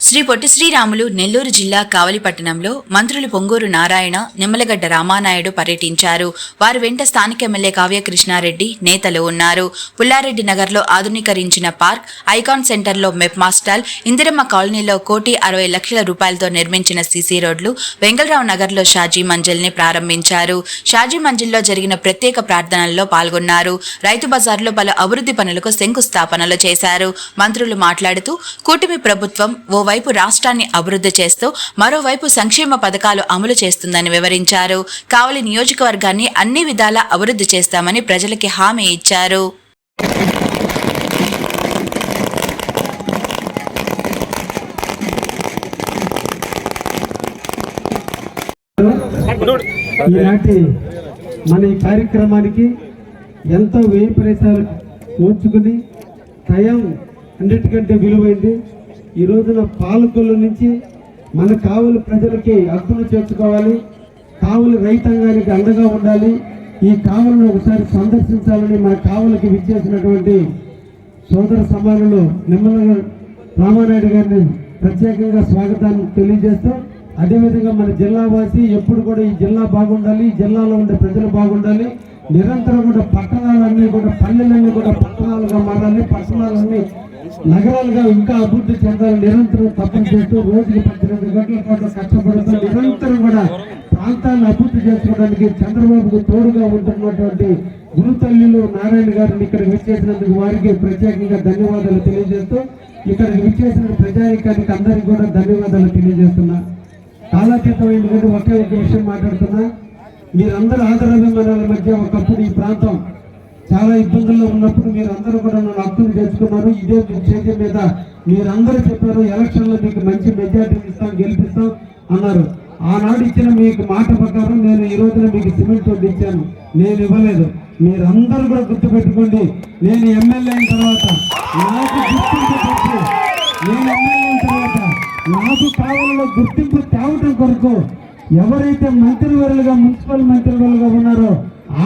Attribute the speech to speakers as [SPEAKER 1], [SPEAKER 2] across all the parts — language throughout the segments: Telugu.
[SPEAKER 1] శ్రీ పొట్టి శ్రీరాములు నెల్లూరు జిల్లా కావలిపట్టణంలో మంత్రులు పొంగూరు నారాయణ, నిమ్మలగడ్డ రామానాయుడు పర్యటించారు. వారి వెంట స్థానిక ఎమ్మెల్యే కావ్య కృష్ణారెడ్డి నేతలు ఉన్నారు. పుల్లారెడ్డి నగర్లో ఆధునీకరించిన పార్క్, ఐకాన్ సెంటర్లో మెప్ మాస్టాల్, ఇందిరమ్మ కాలనీలో 1,60,00,000 రూపాయలతో నిర్మించిన సీసీ రోడ్లు, వెంగళరావు నగర్లో షాజీ మంజిల్ ని ప్రారంభించారు. షాజీ మంజిల్లో జరిగిన ప్రత్యేక ప్రార్థనల్లో పాల్గొన్నారు. రైతు బజార్లో పలు అభివృద్ధి పనులకు శంకుస్థాపనలు చేశారు. మంత్రులు మాట్లాడుతూ కూటమి ప్రభుత్వం ఓవైపు రాష్ట్రాన్ని అభివృద్ధి చేస్తూ మరోవైపు సంక్షేమ పథకాలు అమలు చేస్తుందని వివరించారు. కావలి నియోజకవర్గాన్ని అన్ని విధాలా అభివృద్ధి చేస్తామని ప్రజలకి హామీ ఇచ్చారు.
[SPEAKER 2] ఈనాటి మన ఈ కార్యక్రమానికి ఎంతో వ్యయ ప్రదేశాలు ఓర్చుకుని టైం అన్నిటికంటే విలువైంది. ఈ రోజున పాలకుల నుంచి మన కావలి ప్రజలకి అర్థం చేర్చుకోవాలి, కావలి రైతాంగానికి అండగా ఉండాలి. ఈ కావలిని ఒకసారి సందర్శించాలని మన కావలికి విచ్చేసినటువంటి సోదర సమానులు నిమ్మల రామానాయుడు గారిని ప్రత్యేకంగా స్వాగతాన్ని తెలియజేస్తూ, అదేవిధంగా మన జిల్లా వాసి ఎప్పుడు కూడా ఈ జిల్లా బాగుండాలి, ఈ జిల్లాలో ఉండే ప్రజలు బాగుండాలి, నిరంతరం కూడా పట్టణాలన్నీ కూడా పల్లెలన్నీ కూడా పట్టణాలుగా మారాలి, పట్టణాలన్నీ నగరాలుగా ఇంకా అభివృద్ధి చెందాలి. నిరంతరం తపన చేస్తూ రోజుకి 18 గంటల పాటు కష్టపడుతూ నిరంతరం కూడా ప్రాంతాన్ని అభివృద్ధి చేసుకోవడానికి చంద్రబాబుకు తోడుగా ఉంటున్నటువంటి గురుతల్లిలు నారాయణ గారిని ఇక్కడికి విచ్చేసినందుకు వారికి ప్రత్యేకంగా ధన్యవాదాలు తెలియజేస్తూ, ఇక్కడికి విచ్చేసిన ప్రజానికానికి అందరికీ కూడా ధన్యవాదాలు తెలియజేస్తున్నా. కాలాతీతం ఎందుకంటే ఒకే ఒక విషయం మాట్లాడుతున్నా. మీరందరూ ఆదరాభిమానాల మధ్య ఒకప్పుడు ఈ ప్రాంతం చాలా ఇబ్బందుల్లో ఉన్నప్పుడు మీరందరూ కూడా నన్ను హక్కులు తెచ్చుకున్నారు. ఇదే చేతి మీద మీరందరూ చెప్పారు, ఎలక్షన్లో మీకు మంచి మెజార్టీ ఇస్తాం, గెలిపిస్తాం అన్నారు. ఆనాడు ఇచ్చిన మీకు మాట ప్రకారం నేను ఈ రోజున మీకు సిమెంట్ రోడ్డు ఇచ్చాను, నేను ఇవ్వలేదు. మీరందరూ కూడా గుర్తుపెట్టుకోండి, నేను ఎమ్మెల్యే అయిన తర్వాత నాకు గుర్తింపు తెచ్చి, నేను ఎమ్మెల్యే అయిన తర్వాత నాకు కావాలలో గుర్తింపు తేవటం కొరకు ఎవరైతే మంత్రివర్యులుగా మున్సిపల్ మంత్రివర్యులుగా ఉన్నారో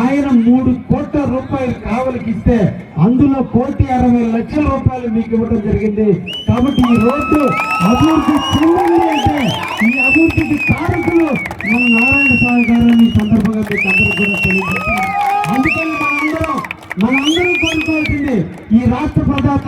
[SPEAKER 2] ఆయన 3 కోట్ల రూపాయలు కావలికి ఇస్తే అందులో 1,60,00,000 రూపాయలు మీకు ఇవ్వడం జరిగింది. కాబట్టి ఈ రోడ్డు అభివృద్ధి చెందింది అంటే ఈ అభివృద్ధికి కారకులు మన నారాయణ స్వామి గారు ఈ సందర్భంగా మీకు అందరూ కూడా తెలియజేస్తున్నారు. అందుకని మనందరం కోరుకోవాల్సింది, ఈ రాష్ట్ర ప్రదాత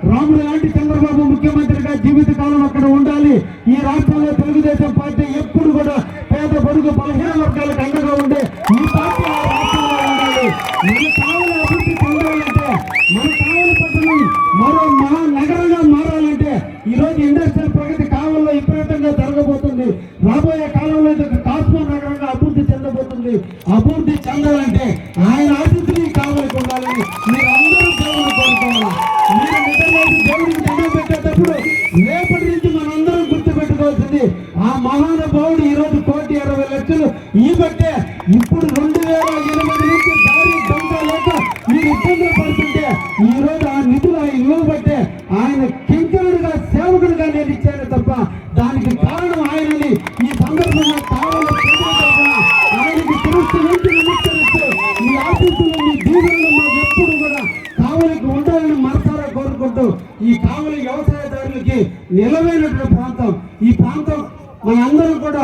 [SPEAKER 2] రాముడు లాంటి చంద్రబాబు ముఖ్యమంత్రిగా జీవితకాలం అక్కడ ఉండాలి. ఈ రాష్ట్రంలో తెలుగుదేశం పార్టీ ఎప్పుడు కూడా పేద బడుగు బలహీన వర్గాలకు అండగా ఉండే ఈ పార్టీ ఆ రాష్ట్రంలో ఉండాలి. మన కావలి అభివృద్ధి చెందాలంటే, మన కావలి పట్టణం మరో మహానగరంగా మారాలంటే ఈరోజు ఇండస్ట్రియల్ ప్రగతి కావలిలో విపరీతంగా జరగబోతుంది. రాబోయే కాలంలో ఇది ఒక కాస్మో నగరంగా అభివృద్ధి చెందబోతుంది. అభివృద్ధి చెందాలంటే ఆయన ఆశీస్సులు కావలికి ఉండాలని మీరందరూ దేవుడిని కోరుకోవాలి. మీరు నిజంగా దేవుడికి దండం పెట్టేటప్పుడు రేపటి నుంచి మనందరం గుర్తుపెట్టుకోవాల్సింది, ఆ మహానుభావుడు ఈ రోజు 1,60,00,000 ఈ బట్టే ఇప్పుడు 2008 నుంచి దారి దొంగ లేక మీరు ఇబ్బందులు పడుతుంటే ఈ రోజు ఆ నిధులు ఆయన ఇవ్వబట్టే ఆయన కింకరుడుగా సేవకుడుగా నేను ఇచ్చాను తప్ప దానికి కారణం ఆయనని ఈ సందర్భంగా కావాలని ఆయనకి తెలుస్తూ నమస్కరిస్తూ మీ ఆశీస్సులు మీ దీవెనలు మాకు ఎప్పుడు కూడా కావలికి ఉండాలని మనసారా కోరుకుంటూ, ఈ కావలి వ్యవసాయదారులకి నిలవైనటువంటి ప్రాంతం ఈ ప్రాంతం. మనందరం కూడా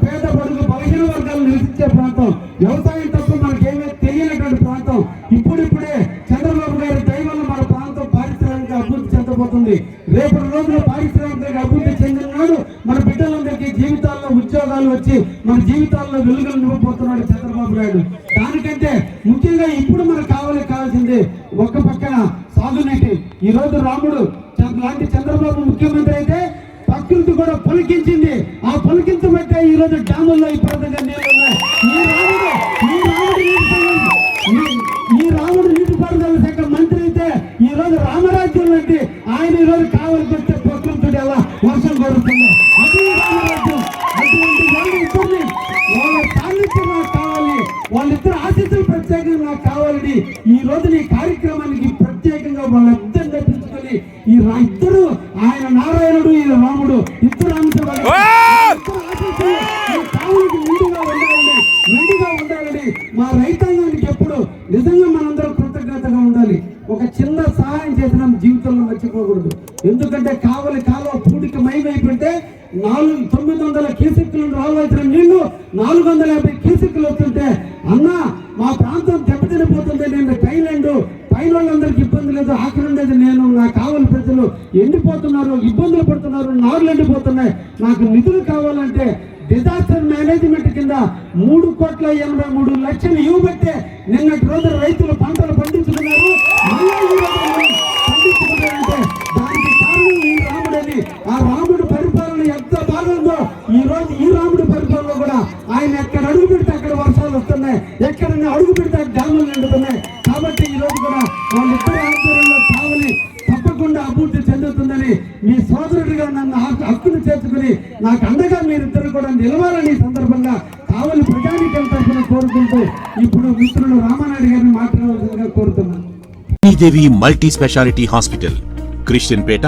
[SPEAKER 2] పేద బడుగు బలహీన వర్గాలు నివసించే ప్రాంతం, వ్యవసాయం తప్ప మనకేమీ తెలియనటువంటి ప్రాంతం. ఇప్పుడిప్పుడే చంద్రబాబు గారి దయ వల్ల మన ప్రాంతం పారిశ్రామిక అభివృద్ధి చెందబోతుంది. రేపటి రోజున పారిశ్రామిక అభివృద్ధి చెందిన నాడు మన బిడ్డలందరికీ జీవితాల్లో ఉద్యోగాలు వచ్చి మన జీవితాల్లో వెలుగులు నివ్వబోతున్నాడు చంద్రబాబు నాయుడు. దానికంటే ముఖ్యంగా ఇప్పుడు మనకు కావాల్సింది ఒక పక్కన సాగునీటి. ఈ రోజు రాముడు లాంటి చంద్రబాబు ముఖ్యమంత్రి అయితే ప్రకృతి కూడా పలికించింది. ఆ పలికించబట్టే ఈ రోజు డ్యాముల్లో విపరీతంగా నీళ్ళు ఉన్నాయి. ఈ రాముడు నీటిపారుదల శాఖ మంత్రి అయితే ఈ రోజు రామరాజ్యం లాంటి ఆయన ఈ రోజు కావలికి వస్తే ప్రకృతుడు ఎలా వర్షం కోరుతుంది. అది రామరాజ్యం. అటువంటి వాళ్ళ సాన్నిధ్యం నాకు కావాలి, వాళ్ళిద్దరు ఆశీస్సులు ప్రత్యేకంగా నాకు కావాలని ఈ రోజు ఈ కార్యక్రమానికి ప్రత్యేకంగా వాళ్ళిద్దరు నటించుకొని ఈ ఇద్దరు ఆయన నారాయణుడు ఈయన రాముడు ఇద్దరు కావలికి నిండుగా ఉండాలని మా రైతాంగానికి ఎప్పుడు నిజంగా మనందరం కృతజ్ఞతగా ఉండాలి. ఒక చిన్న సహాయం చేసిన జీవితంలో మర్చిపోకూడదు. ఎందుకంటే కావలి కాలువ పూడికి మైవైపు 900 క్యూసెక్కులు రావాల్సిన నీళ్లు 450 క్యూసెక్కులు వస్తుంటే అన్న మా ప్రాంతం దెబ్బతినిపోతుంది, నేను థైలాండ్ పైన వాళ్ళందరికీ ఇబ్బంది లేదు, ఆఖరి ఉండేది నేను, నా కావాలి ప్రజలు ఎండిపోతున్నారు, ఇబ్బందులు పడుతున్నారు, నారులు ఎండిపోతున్నాయి, నాకు నిధులు కావాలంటే డిజాస్టర్ మేనేజ్మెంట్ కింద 3,83,00,000 ఇవ్వబట్టే నిన్నటి రోజు రైతులు పంటలు పండించుకున్నారు. మళ్ళీ ఈ రోజు పండించుకున్నారంటే దానికి కారణం ఈ రాముడని. ఆ రాముడు పరిపాలన ఎంత బాగుందో ఈ రోజు ఈ రాముడి పరిపాలన కూడా ఆయన ఎక్కడ అడుగు పెడితే అక్కడ వర్షాలు వస్తున్నాయి, ఎక్కడ అడుగు పెడితే డ్యాములు నిండుతున్నాయి. కాబట్టి ఈ రోజు కూడా వాళ్ళిద్దరి ఆధ్వర్యంలో కావాలి తప్పకుండా అభివృద్ధి చెందుతుందని మీ సోదరుడిగా నన్ను హక్కును చేర్చుకుని నాకు అండగా మీరిద్దరు కూడా నిలవాలని ఈ సందర్భంగా కావలి ప్రజానీకం తరఫున కోరుకుంటూ ఇప్పుడు మిత్రులు రామానాయుడు గారిని మాట్లాడవలసిందిగా కోరుతున్నాను.
[SPEAKER 3] దేవి multi speciality hospital, Christian Peta,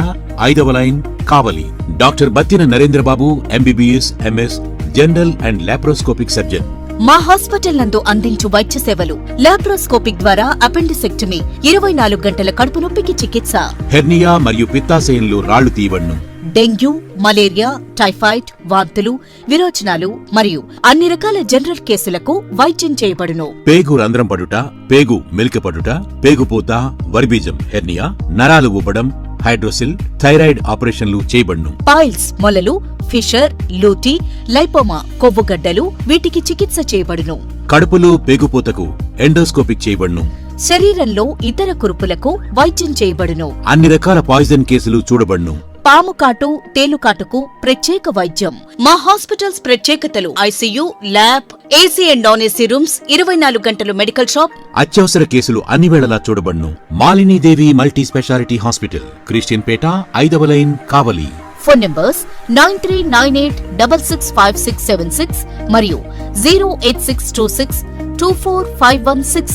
[SPEAKER 3] 5వ line, Kavali. Doctor Battina Narendra Babu, MBBS, MS, general and laparoscopic surgeon.
[SPEAKER 4] మా హాస్పిటల్ నందు అందించు వైద్య సేవలు: లాప్రోస్కోపిక్ ద్వారా అపెండిసెక్టమీ, 24 గంటల కడుపు నొప్పికి చికిత్స,
[SPEAKER 3] హెర్నియా మరియు పిత్తాశయంలో రాళ్లు తీయబడును,
[SPEAKER 4] డెంగ్యూ, మలేరియా, టైఫాయిడ్, వాంతులు, విరోచనాలు మరియు అన్ని రకాల జనరల్ కేసులకు వైద్యం చేయబడును.
[SPEAKER 3] పేగు రంధ్రం పడుట, పేగు మెలికపడుట, పేగుపూత, వర్బీజం, హెర్నియా, నరాలు ఉబ్బడం, హైడ్రోసిల్, థైరాయిడ్ ఆపరేషన్లు చేయబడును.
[SPEAKER 4] పైల్స్, మొలలు, ఫిషర్, లూటీ, లైపోమా, కొవ్వుగడ్డలు, వీటికి చికిత్స చేయబడును.
[SPEAKER 3] కడుపులో పేగుపూతకు ఎండోస్కోపిక్ చేయబడును.
[SPEAKER 4] శరీరంలో ఇతర కురుపులకు వైద్యం చేయబడును.
[SPEAKER 3] అన్ని రకాల పాయిజన్ కేసులు చూడబడును.
[SPEAKER 4] పాము కాటు, తేలుకాటుకు ప్రత్యేక వైద్యం. మా హాస్పిటల్స్ ప్రత్యేకతలు: ICU, lab, AC and non AC rooms, 24 గంటలు మెడికల్ షాప్.
[SPEAKER 3] అత్యవసర కేసులు అన్ని వేళలా చూడబడును. Malinidevi multi speciality hospital, Christian Peta, 5వ లైన్, కావలి.
[SPEAKER 4] ఫోన్ నంబర్స్ 9398665676 మరియు 08626245166.